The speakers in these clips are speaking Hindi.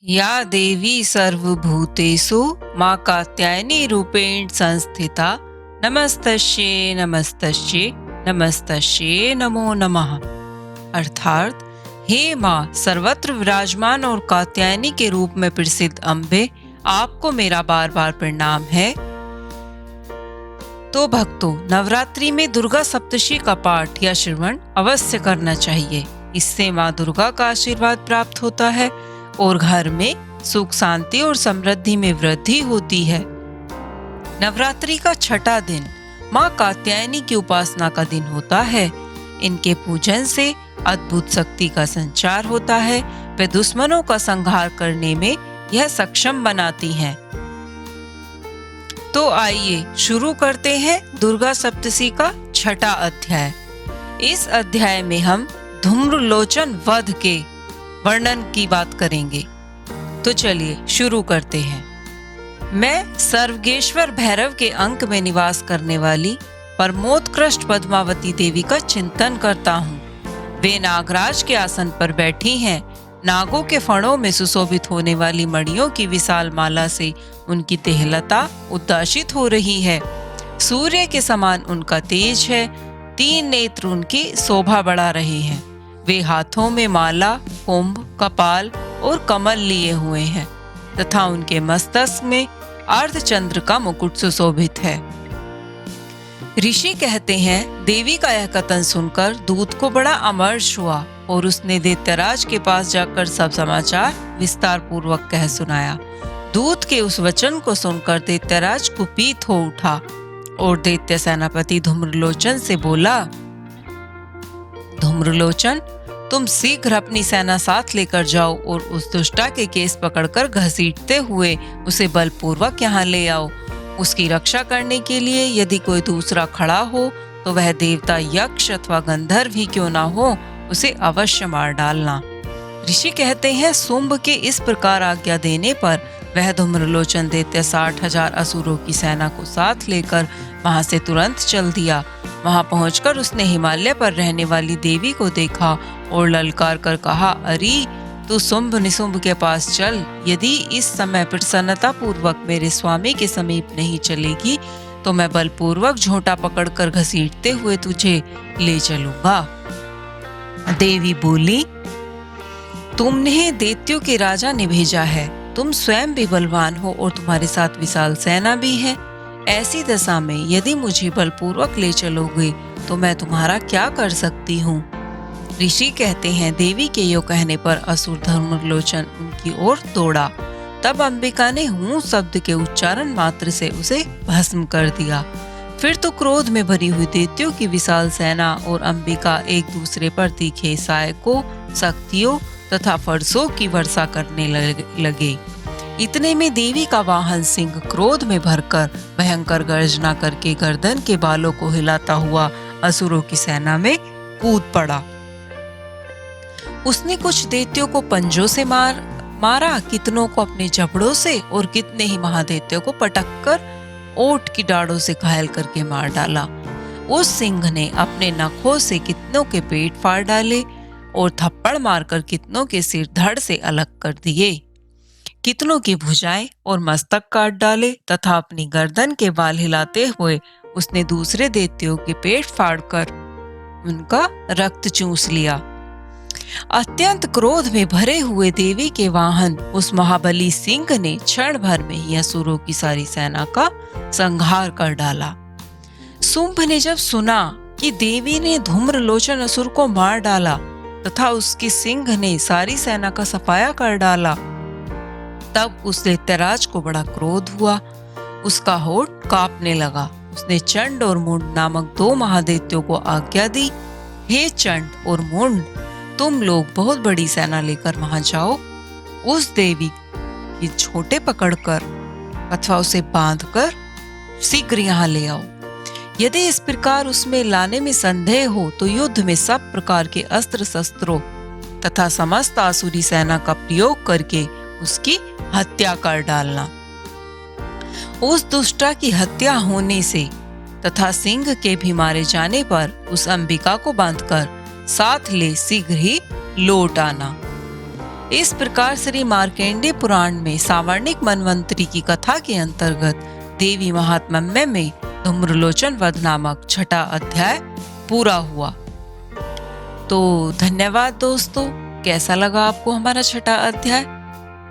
या देवी सर्वभूतेषु मां कात्यायनी रूपेण संस्थिता नमस्तस्यै नमस्तस्यै नमस्तस्यै नमो नमः। अर्थात हे माँ सर्वत्र विराजमान और कात्यायनी के रूप में प्रसिद्ध अम्बे, आपको मेरा बार बार प्रणाम है। तो भक्तों, नवरात्रि में दुर्गा सप्तशी का पाठ या श्रवण अवश्य करना चाहिए। इससे माँ दुर्गा का आशीर्वाद प्राप्त होता है और घर में सुख शांति और समृद्धि में वृद्धि होती है। नवरात्रि का छठा दिन माँ कात्यायनी की उपासना का दिन होता है। इनके पूजन से अद्भुत शक्ति का संचार होता है। वे दुश्मनों का संहार करने में यह सक्षम बनाती हैं। तो आइए शुरू करते हैं दुर्गा सप्तशी का छठा अध्याय। इस अध्याय में हम धूम्रलोचन वध के वर्णन की बात करेंगे। तो चलिए शुरू करते हैं। मैं सर्वगेश्वर भैरव के अंक में निवास करने वाली परमोत्कृष्ट पद्मावती देवी का चिंतन करता हूँ। वे नागराज के आसन पर बैठी हैं। नागों के फणों में सुशोभित होने वाली मणियों की विशाल माला से उनकी देहलता उद्दाशित हो रही है। सूर्य के समान उनका तेज है। 3 नेत्र उनकी शोभा बढ़ा रहे हैं। वे हाथों में माला, कुंभ, कपाल और कमल लिए हुए हैं तथा उनके मस्तक में अर्धचंद्र का मुकुट सुशोभित है। ऋषि कहते हैं, देवी का यह कथन सुनकर दूत को बड़ा अमर्ष हुआ और उसने दैत्यराज के पास जाकर सब समाचार विस्तार पूर्वक कह सुनाया। दूत के उस वचन को सुनकर दैत्यराज कुपित हो उठा और दैत्य सेनापति धूम्रलोचन से बोला, धूम्रलोचन, तुम शीघ्र अपनी सेना साथ लेकर जाओ और उस दुष्टा के केस पकड़कर घसीटते हुए उसे बलपूर्वक यहाँ ले आओ। उसकी रक्षा करने के लिए यदि कोई दूसरा खड़ा हो तो वह देवता, यक्ष अथवा गंधर्व ही क्यों ना हो, उसे अवश्य मार डालना। ऋषि कहते हैं, शुंभ के इस प्रकार आज्ञा देने पर वह धूम्रलोचन दैत्य 60,000 असुरों की सेना को साथ लेकर वहां से तुरंत चल दिया। वहां पहुंचकर उसने हिमालय पर रहने वाली देवी को देखा और ललकार कर कहा, अरे तू शुंभ निशुंभ के पास चल। यदि इस समय प्रसन्नता पूर्वक मेरे स्वामी के समीप नहीं चलेगी तो मैं बलपूर्वक झोंटा पकड़कर घसीटते हुए तुझे ले चलूंगा। देवी बोली, तुमने दैत्यों के राजा ने भेजा है। तुम स्वयं भी बलवान हो और तुम्हारे साथ विशाल सेना भी है। ऐसी दशा में यदि मुझे बलपूर्वक ले चलोगे तो मैं तुम्हारा क्या कर सकती हूँ। ऋषि कहते हैं, देवी के यो कहने पर असुर धूम्रलोचन उनकी ओर दौड़ा। तब अंबिका ने हूँ शब्द के उच्चारण मात्र से उसे भस्म कर दिया। फिर तो क्रोध में भरी हुई दैत्यों की विशाल सेना और अंबिका एक दूसरे पर तीखे सहायकों, शक्तियों तथा फरसों की वर्षा करने लगे। इतने में देवी का वाहन सिंह क्रोध में भरकर भयंकर गर्जना करके गर्दन के बालों को हिलाता हुआ असुरों की सेना में कूद पड़ा। उसने कुछ दैत्यों को पंजों से मारा, कितनों को अपने जबड़ों से और कितने ही महादैत्यों को पटककर ओट की डाढ़ों से घायल करके मार डाला। उस सिंह ने अपने नखों से कितनों के पेट फाड़ डाले और थप्पड़ मारकर कितनों के सिर धड़ से अलग कर दिए। कितनों की भुजाएं और मस्तक काट डाले तथा अपनी गर्दन के बाल हिलाते हुए उसने दूसरे दैत्यों के पेट फाड़कर उनका रक्त चूस लिया। अत्यंत क्रोध में भरे हुए देवी के वाहन उस महाबली सिंह ने क्षण भर में ही असुरों की सारी सेना का संहार कर डाला। शुंभ ने जब सुना कि देवी ने धूम्रलोचन असुर को मार डाला तथा उसके सिंह ने सारी सेना का सफाया कर डाला, तब उस दैत्यराज को बड़ा क्रोध हुआ। उसका होठ कांपने लगा। उसने चंड और मुंड नामक 2 महादैत्यों को आज्ञा दी, हे चंड और मुंड, तुम लोग बहुत बड़ी सेना लेकर वहां जाओ। उस देवी की छोटे पकड़कर अथवा उसे बांधकर शीघ्र यहाँ ले आओ। यदि इस प्रकार उसमें लाने में संदेह हो तो युद्ध में सब प्रकार के अस्त्र शस्त्रों तथा समस्त आसुरी सेना का प्रयोग करके उसकी हत्या कर डालना। उस दुष्टा की हत्या होने से तथा सिंह के भी मारे जाने पर उस अंबिका को बांधकर साथ ले शीघ्र ही लौट आना। इस प्रकार श्री मार्कंडेय पुराण में सावर्णिक मनवंतरी की कथा के अंतर्गत देवी महात्म्य में धूम्रलोचन वध नामक छठा अध्याय पूरा हुआ। तो धन्यवाद दोस्तों, कैसा लगा आपको हमारा छठा अध्याय?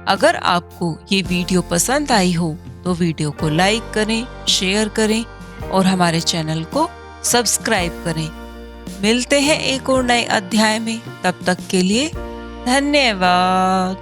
अगर आपको ये वीडियो पसंद आई हो तो वीडियो को लाइक करें, शेयर करें और हमारे चैनल को सब्सक्राइब करें। मिलते हैं एक और नए अध्याय में, तब तक के लिए धन्यवाद।